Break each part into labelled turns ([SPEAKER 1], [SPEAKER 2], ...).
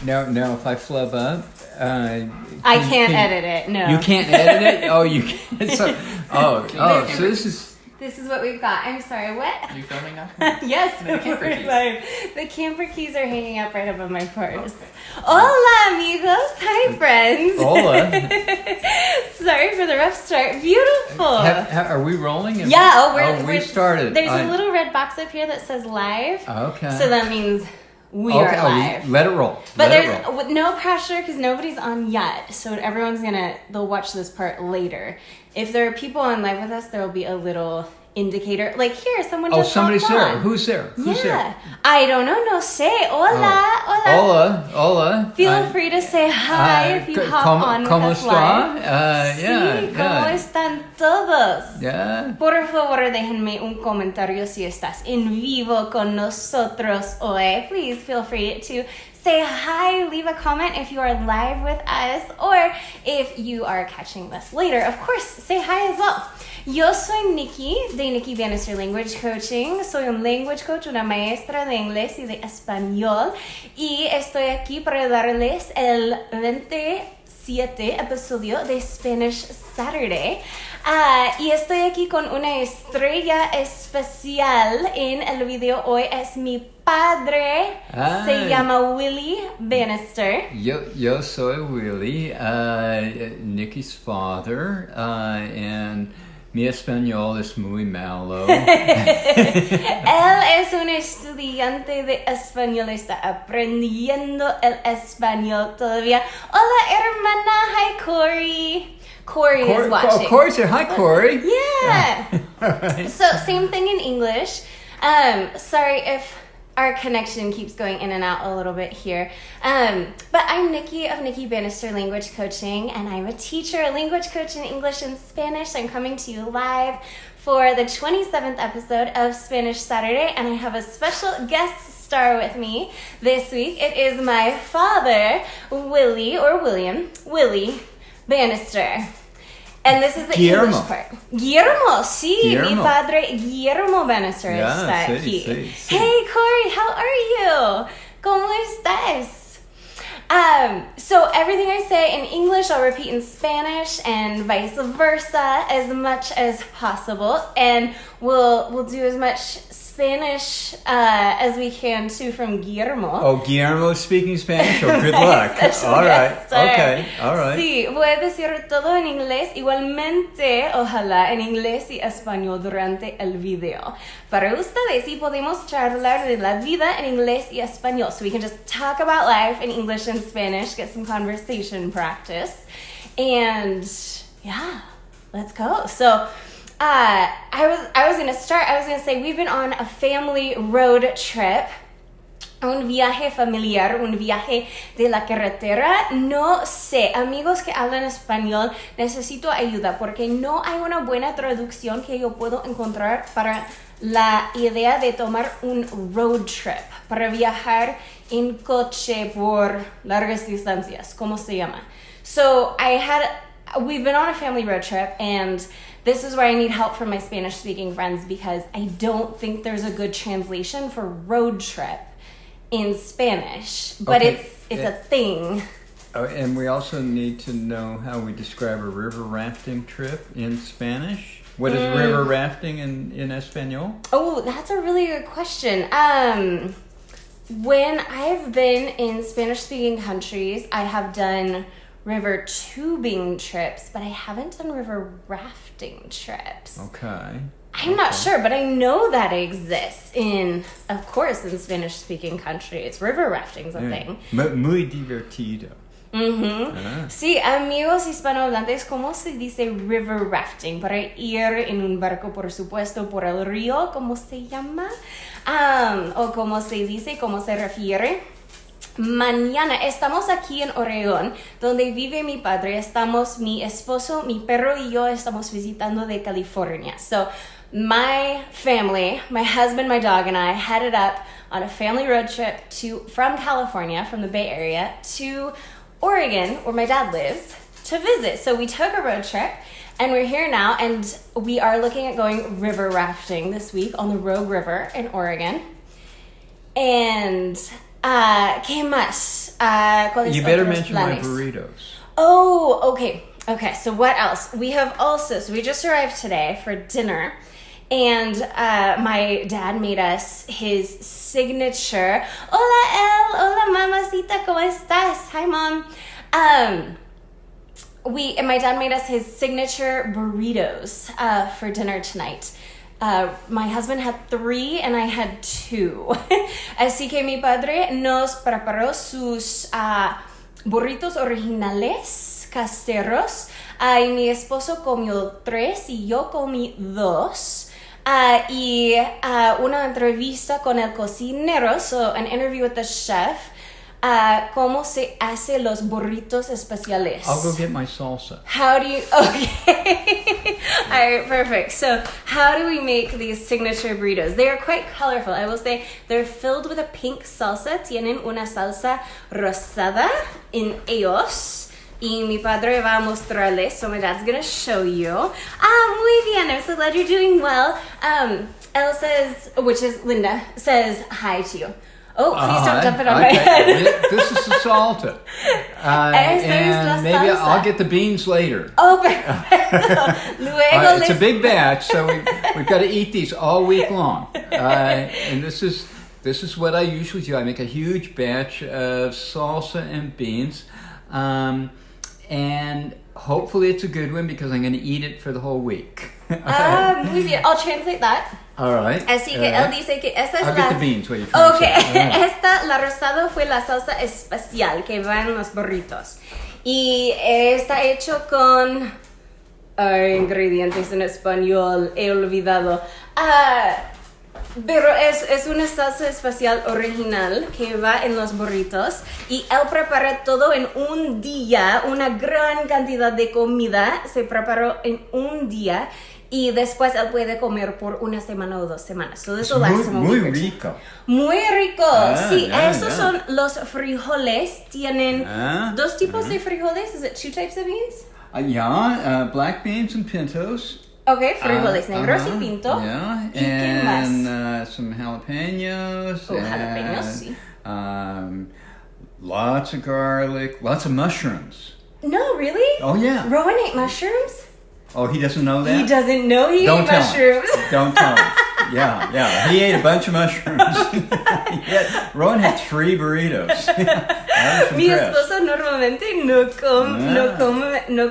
[SPEAKER 1] Now, if I flub up,
[SPEAKER 2] I can't edit it. No,
[SPEAKER 1] you can't edit it. Oh, you can't. So this is.
[SPEAKER 2] This is what we've got. I'm sorry, what?
[SPEAKER 3] Are you filming now?
[SPEAKER 2] Yes,
[SPEAKER 3] the camper keys.
[SPEAKER 2] Live. The camper keys are hanging up right above my purse. Okay. Hola, amigos. Hi, friends.
[SPEAKER 1] Hola.
[SPEAKER 2] Sorry for the rough start. Beautiful.
[SPEAKER 1] Are we rolling?
[SPEAKER 2] Yeah,
[SPEAKER 1] we've started.
[SPEAKER 2] There's a little red box up here that says live.
[SPEAKER 1] Okay.
[SPEAKER 2] So that means we are live.
[SPEAKER 1] Let it roll.
[SPEAKER 2] But there's no pressure because nobody's on yet. So they'll watch this part later. If there are people on live with us, there will be a little indicator. Like here, someone just
[SPEAKER 1] somebody's
[SPEAKER 2] hopped
[SPEAKER 1] there.
[SPEAKER 2] on.
[SPEAKER 1] Who's there?
[SPEAKER 2] Yeah. I don't know. No sé. Hola.
[SPEAKER 1] Hola.
[SPEAKER 2] Feel free to say hi if you hop on with us live. ¿Cómo están todos?
[SPEAKER 1] Yeah.
[SPEAKER 2] Por favor, déjenme un comentario si estás en vivo con nosotros hoy. Please feel free to say hi, leave a comment if you are live with us, or if you are catching this later, of course, say hi as well. Yo soy Nikki, de Nikki Bannister Language Coaching. Soy un language coach, una maestra de inglés y de español. Y estoy aquí para darles el 27 episodio de Spanish Saturday. Y estoy aquí con una estrella especial en el video hoy. Es mi padre. Se llama Willie Bannister.
[SPEAKER 1] Yo soy Willie, Nikki's father, and mi español es muy malo.
[SPEAKER 2] Él es un estudiante de español, está aprendiendo el español todavía. Hola, hermana. Hi, Corey. Corey is watching.
[SPEAKER 1] Corey said, hi, Corey.
[SPEAKER 2] Yeah.
[SPEAKER 1] All right.
[SPEAKER 2] So, same thing in English. Sorry if our connection keeps going in and out a little bit here. But I'm Nikki of Nikki Bannister Language Coaching, and I'm a teacher, a language coach in English and Spanish. I'm coming to you live for the 27th episode of Spanish Saturday, and I have a special guest star with me this week. It is my father, Willie Bannister. And this is the English part. Guillermo, sí, mi padre Guillermo Bannister está aquí.
[SPEAKER 1] Sí.
[SPEAKER 2] Hey, Corey, how are you? ¿Cómo estás? So everything I say in English, I'll repeat in Spanish and vice versa as much as possible. And we'll do as much Spanish as we can too from Guillermo.
[SPEAKER 1] Oh, Guillermo's speaking Spanish? Oh, good luck. All right. Okay. All right.
[SPEAKER 2] Sí, voy a decir todo en inglés, igualmente, ojalá, en inglés y español durante el video. Para ustedes, y podemos charlar de la vida en inglés y español. So we can just talk about life in English and Spanish, get some conversation practice. And yeah, let's go. So, I was gonna say we've been on a family road trip, un viaje familiar, un viaje de la carretera. No sé, amigos que hablan español, necesito ayuda porque no hay una buena traducción que yo puedo encontrar para la idea de tomar un road trip, para viajar en coche por largas distancias, ¿cómo se llama? So we've been on a family road trip, and this is where I need help from my Spanish-speaking friends because I don't think there's a good translation for road trip in Spanish, but
[SPEAKER 1] okay.
[SPEAKER 2] it's a thing.
[SPEAKER 1] Oh, and we also need to know how we describe a river rafting trip in Spanish. What is river rafting in Espanol?
[SPEAKER 2] Oh, that's a really good question. When I've been in Spanish-speaking countries, I have done river tubing trips, but I haven't done river rafting trips.
[SPEAKER 1] Okay.
[SPEAKER 2] I'm not sure, but I know that exists of course, in Spanish-speaking countries. River rafting's a thing.
[SPEAKER 1] Muy divertido.
[SPEAKER 2] Mm-hmm. Sí, amigos hispanohablantes, ¿cómo se dice river rafting? Para ir en un barco, por supuesto, por el río, ¿cómo se llama? O cómo se dice, cómo se refiere. Mañana estamos aquí en Oregón, donde vive mi padre. Estamos, mi esposo, mi perro y yo estamos visitando de California. So, my family, my husband, my dog, and I headed up on a family road trip from California, from the Bay Area, to Oregon, where my dad lives, to visit. So we took a road trip, and we're here now, and we are looking at going river rafting this week on the Rogue River in Oregon. And ¿qué más? ¿cuáles
[SPEAKER 1] You better
[SPEAKER 2] otros
[SPEAKER 1] mention my
[SPEAKER 2] planes?
[SPEAKER 1] burritos.
[SPEAKER 2] Oh, okay. Okay, so what else? So we just arrived today for dinner. And my dad made us his signature. Hola, El. Hola, mamacita. ¿Cómo estás? Hi, Mom. My dad made us his signature burritos for dinner tonight. My husband had 3 and I had 2. Así que mi padre nos preparó sus burritos originales, caseros. Y mi esposo comió 3 y yo comí 2. Y una entrevista con el cocinero, so an interview with the chef, cómo se hace los burritos especiales.
[SPEAKER 1] I'll go get my salsa.
[SPEAKER 2] Okay. All right, perfect. So how do we make these signature burritos? They are quite colorful. I will say they're filled with a pink salsa. Tienen una salsa rosada en ellos. Y mi padre va a mostrarles, so my dad's gonna show you. Muy bien, I'm so glad you're doing well. Elle says, which is Linda, says hi to you. Oh, please don't dump it on my head.
[SPEAKER 1] This is the salsa. And maybe I'll get the beans later.
[SPEAKER 2] Oh, perfecto. Luego
[SPEAKER 1] it's a big batch, so we've got to eat these all week long. And this is what I usually do. I make a huge batch of salsa and beans. And hopefully it's a good one because I'm going to eat it for the whole week.
[SPEAKER 2] Muy bien. I'll translate that.
[SPEAKER 1] All right.
[SPEAKER 2] Así que él dice que esta es
[SPEAKER 1] I'll
[SPEAKER 2] la...
[SPEAKER 1] get the beans. What are you trying to say?
[SPEAKER 2] Esta, la rosada fue la salsa especial que va en los burritos. Y está hecho con... ingredientes en español, he olvidado. Pero es una salsa especial original que va en los burritos y él prepara todo en un día, una gran cantidad de comida se preparó en un día y después él puede comer por una semana o 2 semanas. So this will last him a week or two.
[SPEAKER 1] Rico.
[SPEAKER 2] Muy rico, sí. Esos son los frijoles. Tienen 2 tipos de frijoles. Is it 2 types of beans?
[SPEAKER 1] Black beans and pintos.
[SPEAKER 2] Okay, frijoles negros y pinto.
[SPEAKER 1] Yeah,
[SPEAKER 2] ¿Y qué más?
[SPEAKER 1] and some jalapenos.
[SPEAKER 2] Jalapenos, sí.
[SPEAKER 1] Lots of garlic, lots of mushrooms.
[SPEAKER 2] No, really?
[SPEAKER 1] Oh, yeah.
[SPEAKER 2] Rowan ate mushrooms?
[SPEAKER 1] Oh, he doesn't know that?
[SPEAKER 2] He doesn't know he ate mushrooms.
[SPEAKER 1] Don't tell him. Yeah. He ate a bunch of mushrooms. Rowan had 3 burritos. I was
[SPEAKER 2] Mi
[SPEAKER 1] impressed.
[SPEAKER 2] esposo normalmente no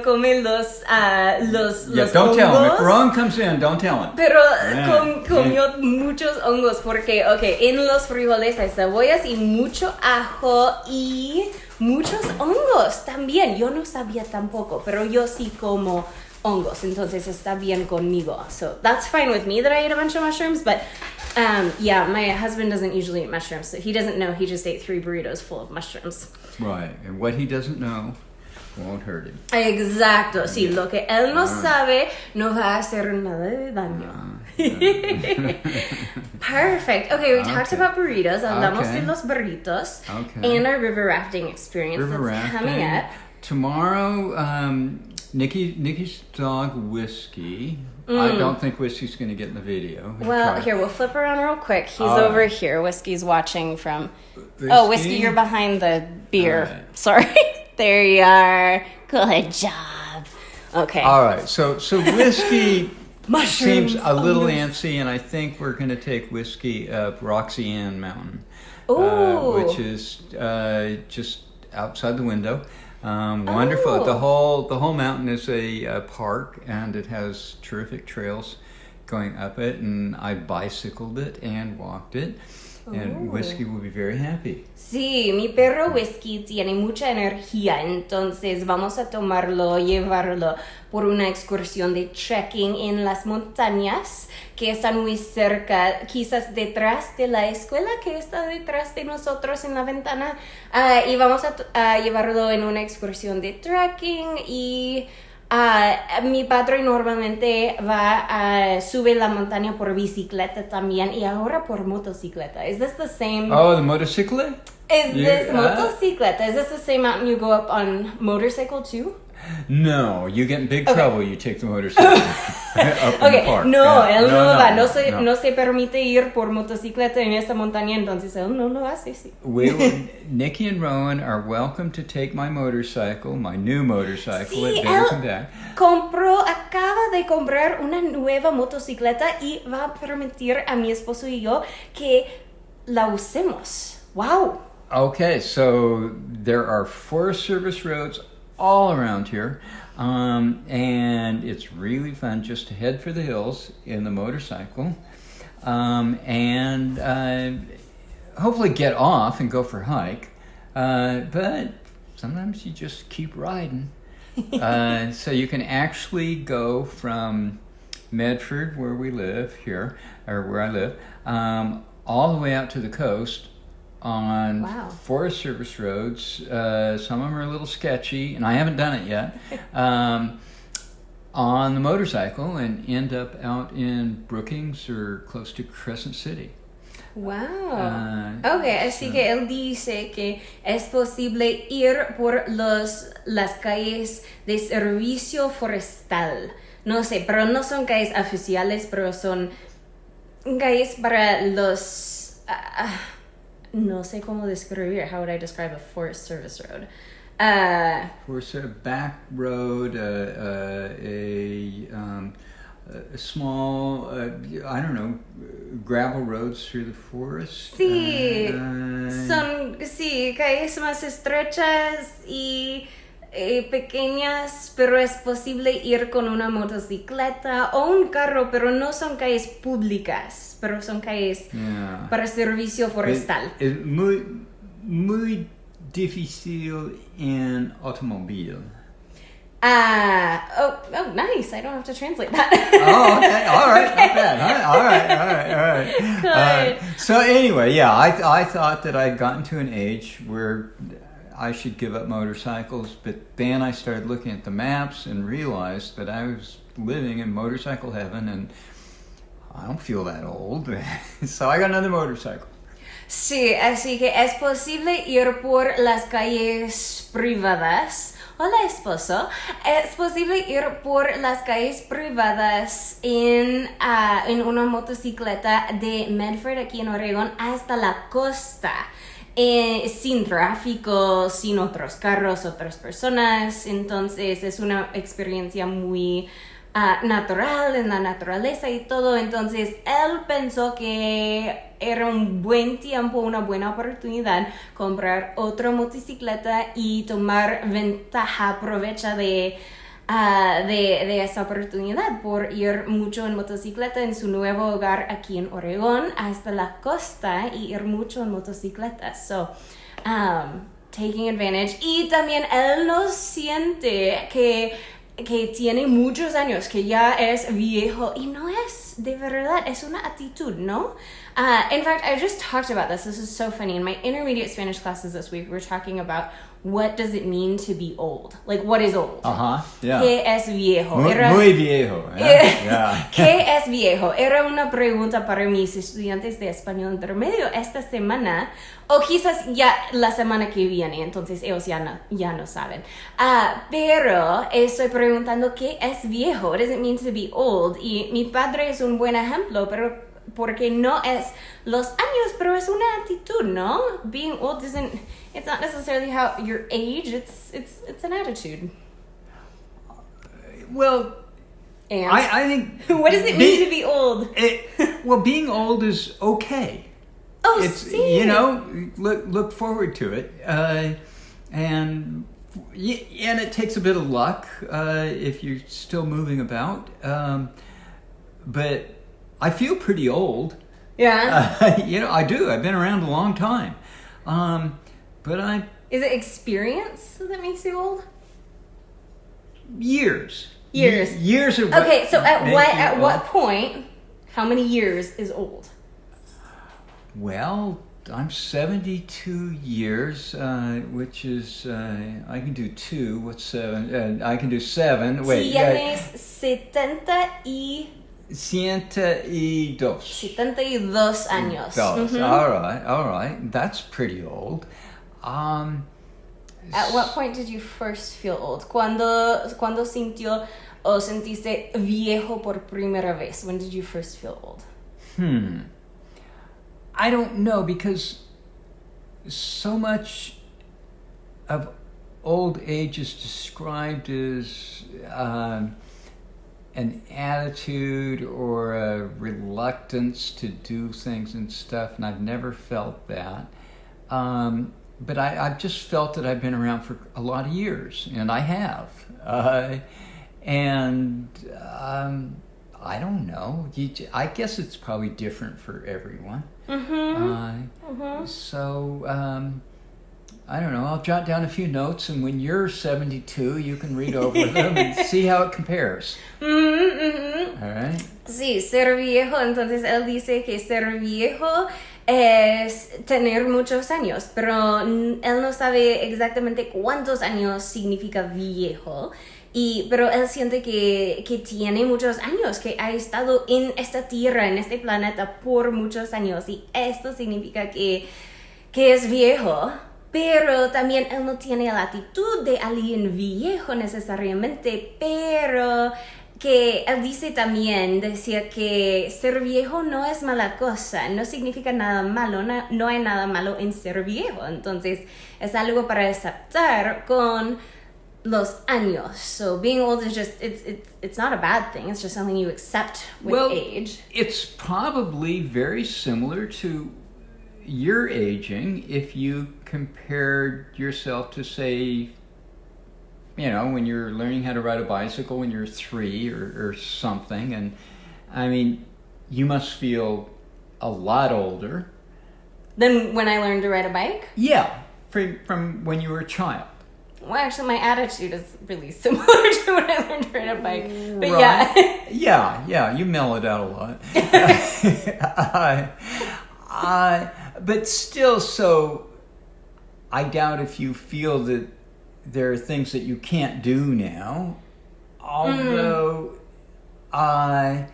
[SPEAKER 2] come los
[SPEAKER 1] Don't tell him.
[SPEAKER 2] hongos,
[SPEAKER 1] If Rowan comes in, don't tell him.
[SPEAKER 2] pero comió muchos hongos porque, en los frijoles hay cebollas y mucho ajo y muchos hongos también. Yo no sabía tampoco, pero yo sí como hongos, entonces está bien conmigo. So that's fine with me that I ate a bunch of mushrooms, but my husband doesn't usually eat mushrooms, so he doesn't know he just ate 3 burritos full of mushrooms.
[SPEAKER 1] Right, and what he doesn't know won't hurt him.
[SPEAKER 2] Exacto, sí, lo que él no sabe no va a hacer nada de daño. Perfect. Okay, we talked about burritos. Hablamos de los burritos and our river rafting experience that's coming up.
[SPEAKER 1] Tomorrow, Nikki's dog, Whiskey. I don't think Whiskey's going to get in the video.
[SPEAKER 2] Here, we'll flip around real quick. He's over here. Whiskey's watching from... Whiskey, you're behind the beer. Right. Sorry. There you are. Good job. Okay.
[SPEAKER 1] All right. So Whiskey seems a little antsy, and I think we're going to take Whiskey up Roxy Ann Mountain, which is just outside the window. Wonderful. The whole mountain is a park, and it has terrific trails going up it, and I bicycled it and walked it, and Whiskey will be very happy.
[SPEAKER 2] Sí, mi perro Whiskey tiene mucha energía, entonces vamos a llevarlo por una excursión de trekking en las montañas que están muy cerca, quizás detrás de la escuela que está detrás de nosotros en la ventana, y vamos a llevarlo en una excursión de trekking y mi padre normalmente sube la montaña por bicicleta también y ahora por motocicleta. Is this the same?
[SPEAKER 1] Oh, the motorcycle?
[SPEAKER 2] Is this motocicleta? Is this the same mountain you go up on motorcycle too?
[SPEAKER 1] No, you get in big trouble. You take the motorcycle up in the park.
[SPEAKER 2] No, él no va. No se permite ir por motocicleta en esta montaña, entonces él no lo hace. Sí.
[SPEAKER 1] Nikki and Rowan are welcome to take my motorcycle, my new motorcycle.
[SPEAKER 2] Sí,
[SPEAKER 1] It better come back.
[SPEAKER 2] Acaba de comprar una nueva motocicleta y va a permitir a mi esposo y yo que la usemos. Wow.
[SPEAKER 1] Okay, so there are Forest Service roads all around here, and it's really fun just to head for the hills in the motorcycle, and hopefully get off and go for a hike, but sometimes you just keep riding. So you can actually go from Medford, where we live here, or where I live, all the way out to the coast on Forest Service roads. Some of them are a little sketchy, and I haven't done it yet, on the motorcycle and end up out in Brookings or close to Crescent City.
[SPEAKER 2] Wow. Okay, así que él dice que es posible ir por las calles de servicio forestal. No sé, pero no son calles oficiales, pero son calles para los... no sé cómo describir. How would I describe a Forest Service road?
[SPEAKER 1] Forest Service back road, a small, I don't know, gravel roads through the forest.
[SPEAKER 2] Sí, son calles más estrechas y pequeñas, pero es posible ir con una motocicleta o un carro, pero no son calles públicas, pero son calles para servicio forestal.
[SPEAKER 1] Es muy difícil en automóvil.
[SPEAKER 2] Oh, nice. I don't have to translate that.
[SPEAKER 1] Oh, okay. All right. Okay. Not bad. All right.
[SPEAKER 2] Good.
[SPEAKER 1] So anyway, yeah, I thought that I'd gotten to an age where I should give up motorcycles, but then I started looking at the maps and realized that I was living in motorcycle heaven, and I don't feel that old. So I got another motorcycle.
[SPEAKER 2] Sí, así que es posible ir por las calles privadas. Hola, esposo. Es posible ir por las calles privadas en una motocicleta de Medford, aquí en Oregón, hasta la costa. Sin tráfico, sin otros carros, otras personas. Entonces es una experiencia muy natural, en la naturaleza y todo. Entonces él pensó que era un buen tiempo, una buena oportunidad comprar otra motocicleta y tomar provecho de esa oportunidad por ir mucho en motocicleta en su nuevo hogar aquí en Oregón hasta la costa y ir mucho en motocicleta. So, taking advantage. Y también él no siente que tiene muchos años, que ya es viejo, y no es de verdad, es una actitud, ¿no? In fact, I just talked about this. This is so funny. In my intermediate Spanish classes this week, we were talking about what does it mean to be old? Like, what is old?
[SPEAKER 1] Yeah.
[SPEAKER 2] ¿Qué es viejo?
[SPEAKER 1] Muy viejo. Yeah.
[SPEAKER 2] ¿Qué es viejo? Era una pregunta para mis estudiantes de español intermedio esta semana, o quizás ya la semana que viene, entonces ellos ya no saben. Pero estoy preguntando, ¿qué es viejo? What does it mean to be old? Y mi padre es un buen ejemplo, pero porque no es los años, pero es una actitud, ¿no? Being old it's not necessarily how your age, it's an attitude.
[SPEAKER 1] Well,
[SPEAKER 2] and
[SPEAKER 1] I think...
[SPEAKER 2] what does it mean to be old?
[SPEAKER 1] Well, being old is okay.
[SPEAKER 2] Oh,
[SPEAKER 1] it's,
[SPEAKER 2] see.
[SPEAKER 1] you know, look forward to it. And it takes a bit of luck if you're still moving about. But I feel pretty old.
[SPEAKER 2] Yeah.
[SPEAKER 1] I do. I've been around a long time. But
[SPEAKER 2] Is it experience that makes you old?
[SPEAKER 1] Years.
[SPEAKER 2] Years
[SPEAKER 1] of what
[SPEAKER 2] okay, so at
[SPEAKER 1] old.
[SPEAKER 2] what point, how many years is old?
[SPEAKER 1] Well, I'm 72 years, which is, I can do 2. What's 7? I can do 7. Wait.
[SPEAKER 2] Tienes 72
[SPEAKER 1] 72.
[SPEAKER 2] 72 años.
[SPEAKER 1] All right. That's pretty old.
[SPEAKER 2] At what point did you first feel old? ¿Cuándo sintió o sentiste viejo por primera vez? When did you first feel old?
[SPEAKER 1] I don't know, because so much of old age is described as an attitude or a reluctance to do things and stuff, and I've never felt that. But I've just felt that I've been around for a lot of years, and I have. I don't know. I guess it's probably different for everyone. So, I don't know. I'll jot down a few notes, and when you're 72, you can read over them and see how it compares. All right?
[SPEAKER 2] Sí, ser viejo. Entonces, él dice que ser viejo es tener muchos años, pero él no sabe exactamente cuántos años significa viejo. Pero él siente que tiene muchos años, que ha estado en esta tierra, en este planeta por muchos años, y esto significa que es viejo. Pero también él no tiene la actitud de alguien viejo necesariamente, pero que él dice también, decía que ser viejo no es mala cosa, no significa nada malo, no hay nada malo en ser viejo. Entonces es algo para aceptar con los años. So being old is just, it's not a bad thing, it's just something you accept with age.
[SPEAKER 1] It's probably very similar to your aging if you compared yourself to, say, when you're learning how to ride a bicycle when you're 3 or something, and I mean, you must feel a lot older
[SPEAKER 2] than when I learned to ride a bike?
[SPEAKER 1] Yeah, from when you were a child.
[SPEAKER 2] Well, actually, my attitude is really similar to when I learned to ride a bike. But
[SPEAKER 1] right. Yeah, you mellowed out a lot. But still, so I doubt if you feel that there are things that you can't do now. Although, I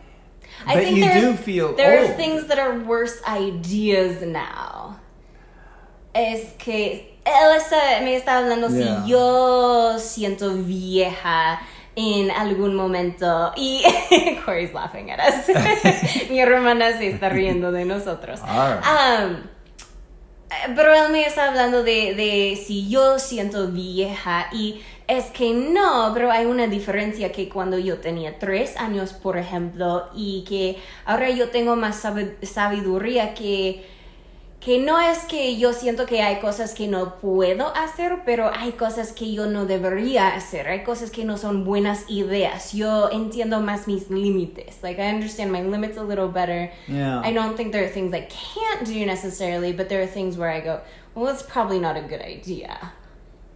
[SPEAKER 1] think you do feel
[SPEAKER 2] there
[SPEAKER 1] old.
[SPEAKER 2] Are things that are worse ideas now. Es que él me está hablando si yo siento vieja en algún momento, y Corey's laughing at us. Mi hermana se está riendo de nosotros. Pero él me está hablando de si yo siento vieja, y es que no, pero hay una diferencia que cuando yo tenía 3 años, por ejemplo, y que ahora yo tengo más sabiduría, que no es que yo siento que hay cosas que no puedo hacer, pero hay cosas que yo no debería hacer. Hay cosas que no son buenas ideas. Yo entiendo más mis límites. Like, I understand my limits a little better.
[SPEAKER 1] Yeah.
[SPEAKER 2] I don't think there are things I can't do necessarily, but there are things where I go, well, that's probably not a good idea.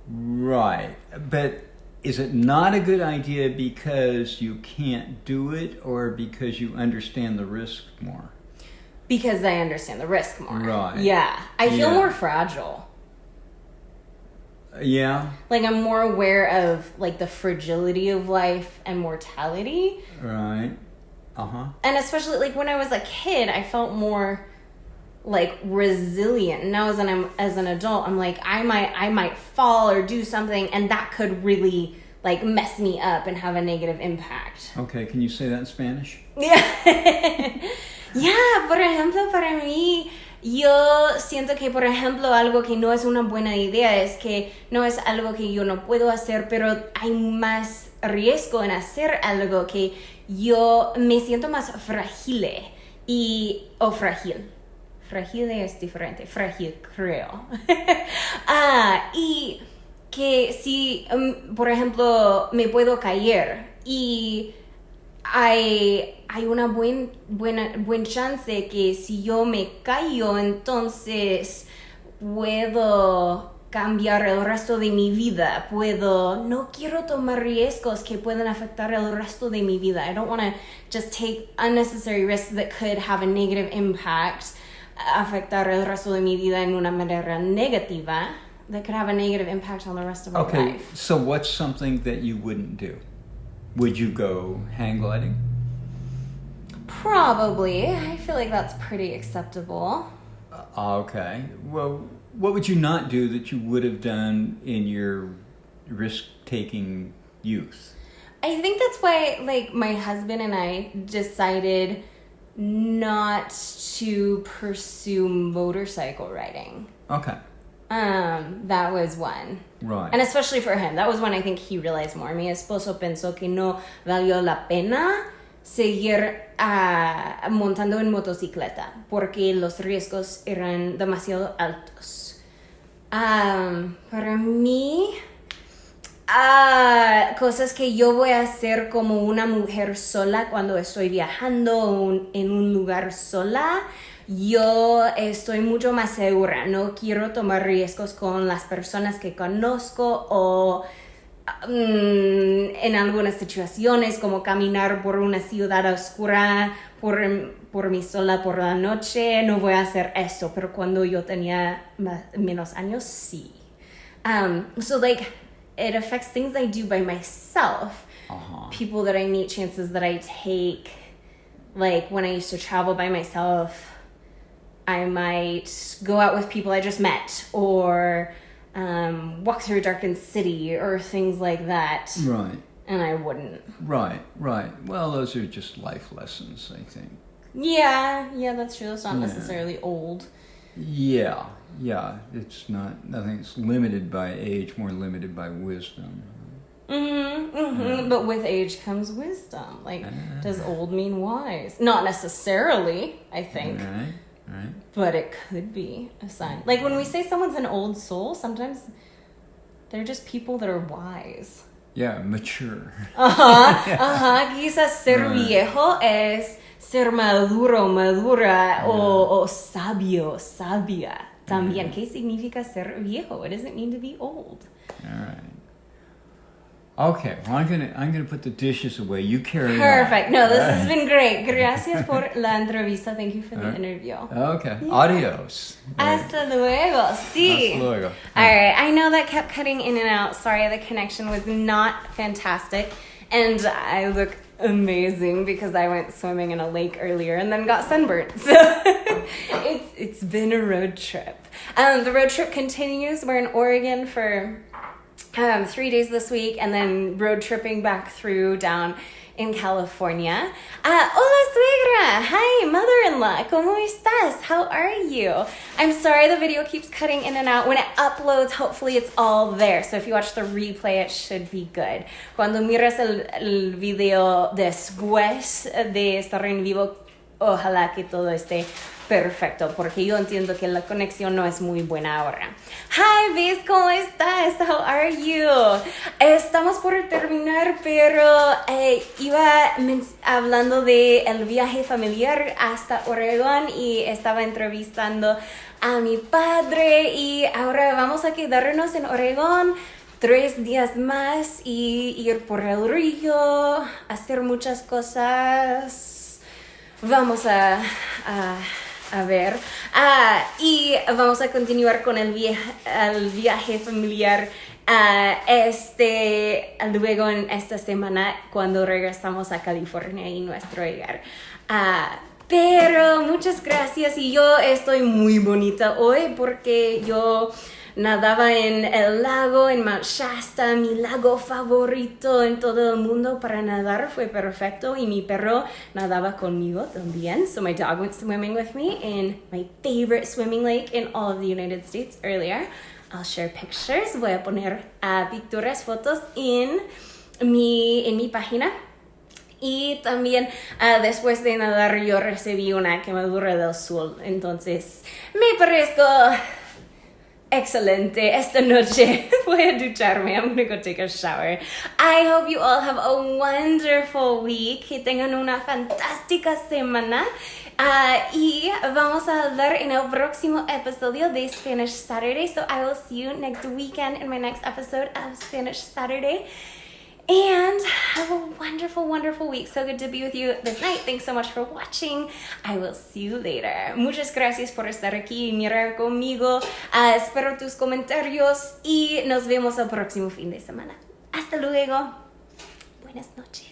[SPEAKER 1] Right. But is it not a good idea because you can't do it, or because you understand the risk more?
[SPEAKER 2] Because I understand the risk more.
[SPEAKER 1] Right.
[SPEAKER 2] Yeah. I feel more fragile.
[SPEAKER 1] Yeah.
[SPEAKER 2] Like, I'm more aware of, like, the fragility of life and mortality.
[SPEAKER 1] Right.
[SPEAKER 2] And especially, like, when I was a kid, I felt more, like, resilient. Now as an adult, I'm like, I might fall or do something, and that could really, like, mess me up and have a negative impact.
[SPEAKER 1] Okay, can you say that in Spanish?
[SPEAKER 2] Yeah. Yeah, por ejemplo, para mí, yo siento que, por ejemplo, algo que no es una buena idea es que no es algo que yo no puedo hacer, pero hay más riesgo en hacer algo que yo me siento más frágil. Frágil. Frágil es diferente. Frágil, creo. Y que si, por ejemplo, me puedo caer y hay una buen chance que si yo me caigo, entonces puedo cambiar el resto de mi vida. No quiero tomar riesgos que puedan afectar el resto de mi vida. I don't want to just take unnecessary risks that could have a negative impact, afectar el resto de mi vida en una manera negativa, that could have a negative impact on the rest of my life.
[SPEAKER 1] Okay, so what's something that you wouldn't do? Would you go hang gliding?
[SPEAKER 2] Probably. I feel like that's pretty acceptable.
[SPEAKER 1] Okay. Well, what would you not do that you would have done in your risk-taking youth?
[SPEAKER 2] I think that's why, like, my husband and I decided not to pursue motorcycle riding.
[SPEAKER 1] Okay.
[SPEAKER 2] That was one.
[SPEAKER 1] Right.
[SPEAKER 2] And especially for him, that was when I think he realized more. Mi esposo pensó que no valió la pena seguir montando en motocicleta porque los riesgos eran demasiado altos. Para mí, cosas que yo voy a hacer como una mujer sola cuando estoy viajando en un lugar sola, yo estoy mucho más segura. No quiero tomar riesgos con las personas que conozco o en algunas situaciones como caminar por una ciudad oscura por mí sola por la noche. No voy a hacer eso, pero cuando yo tenía menos años, sí. So like, it affects things I do by myself. People that I meet, chances that I take. Like when I used to travel by myself, I might go out with people I just met or walk through a darkened city or things like that.
[SPEAKER 1] Right.
[SPEAKER 2] And I wouldn't.
[SPEAKER 1] Right. Well, those are just life lessons, I think.
[SPEAKER 2] Yeah, that's true. It's not necessarily old.
[SPEAKER 1] Yeah. It's nothing's limited by age, more limited by wisdom.
[SPEAKER 2] But with age comes wisdom. Like, does old mean wise? Not necessarily, I think.
[SPEAKER 1] Right.
[SPEAKER 2] But it could be a sign. Like when we say someone's an old soul, sometimes they're just people that are wise.
[SPEAKER 1] Yeah, mature.
[SPEAKER 2] Quizás ser viejo es ser maduro, madura, o sabio, sabia. También, ¿qué significa ser viejo? What does it mean to be old?
[SPEAKER 1] All right. Okay, well, I'm gonna put the dishes away. You carry on.
[SPEAKER 2] Perfect. No, this has been great. Gracias por la entrevista. Thank you for the interview.
[SPEAKER 1] Okay. Yeah. Adios.
[SPEAKER 2] Hasta luego. Sí.
[SPEAKER 1] Hasta luego.
[SPEAKER 2] All right. I know that kept cutting in and out. Sorry, the connection was not fantastic. And I look amazing because I went swimming in a lake earlier and then got sunburnt. So it's been a road trip. The road trip continues. We're in Oregon for 3 days this week and then road tripping back through down in California. Hola suegra! Hi mother-in-law! ¿Cómo estás? How are you? I'm sorry the video keeps cutting in and out. When it uploads, hopefully it's all there. So if you watch the replay, it should be good. Cuando miras el video después de estar en vivo, ojalá que todo esté perfecto, porque yo entiendo que la conexión no es muy buena ahora. Hi, Biz, ¿cómo estás? How are you? Estamos por terminar, pero iba hablando de el viaje familiar hasta Oregón y estaba entrevistando a mi padre y ahora vamos a quedarnos en Oregón 3 días más y ir por el río, hacer muchas cosas. Vamos a ver. Y vamos a continuar con el viaje familiar luego en esta semana cuando regresamos a California y nuestro hogar. Pero muchas gracias y yo estoy muy bonita hoy porque yo nadaba en el lago, en Mount Shasta, mi lago favorito en todo el mundo para nadar, fue perfecto y mi perro nadaba conmigo también. So my dog went swimming with me in my favorite swimming lake in all of the United States earlier. I'll share pictures, voy a poner picturas, fotos en mi página. Y también después de nadar yo recibí una quemadura del sol, entonces me parezco excelente. Esta noche voy a ducharme. I'm gonna go take a shower. I hope you all have a wonderful week. Que tengan una fantástica semana. Y vamos a hablar en el próximo episodio de Spanish Saturday. So I will see you next weekend in my next episode of Spanish Saturday. And have a wonderful, wonderful week. So good to be with you this night. Thanks so much for watching. I will see you later. Muchas gracias por estar aquí y mirar conmigo. Espero tus comentarios y nos vemos el próximo fin de semana. Hasta luego. Buenas noches.